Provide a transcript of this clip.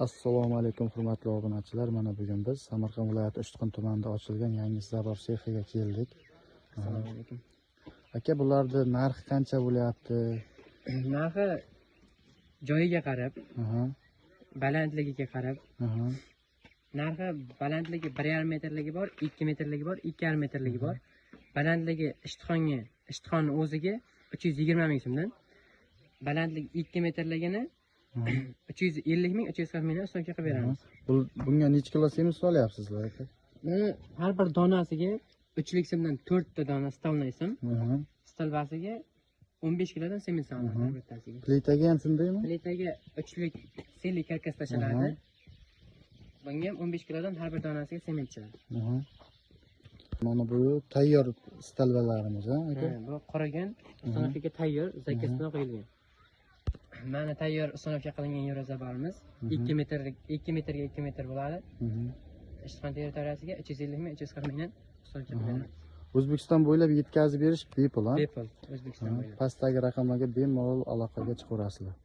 Assalomu alaykum hurmatli obunachilar. Mana bugun biz Samarqand viloyati Uchtekin tumanida ochilgan yangi zaror sexiga keldik. Assalomu alaykum. Aka, bularning narxi qancha bo'lyapti? Narxi joyiga qarab, balandligiga qarab. Narxi balandligi 1,5 metrligi bor, 2 metrligi bor, 2,5 metrligi bor. Balandligi ishtixon o'ziga 320 ming so'mdan. Balandligi 2 metrligini 350 ming, 340 mingdan ustunga qilib beramiz. Bunga necha kilo semiz solyapsizlar aka? Har bir donasiga 3 lik simdan 4 ta dona stolnay sim. Stolbasiga 15 kilodan semiz solinadi har bittasiga. Plitaga ham shundaymi? Plitaga 3 lik selli karkas tashlanadi. Bunga ham 15 kilodan har bir donasiga sement chiqadi. Mana bu tayyor stalbalarimiz, aka. Bu qurigan, uстановkaga tayyor, zakasdan qo'yilgan. Mana tayyor uстановka qilingan yo'razabarimiz 2 metrlik, 2 metrga 2 metr bo'ladi. Ishtixon territoriyasiga 350 ming, 340 mingdan uстановka qilamiz. O'zbekiston bo'ylab yetkazib berish bepul, Bepul, O'zbekiston bo'ylab. Pastdagi raqamlarga bemalol aloqaga chiqaverasizlar.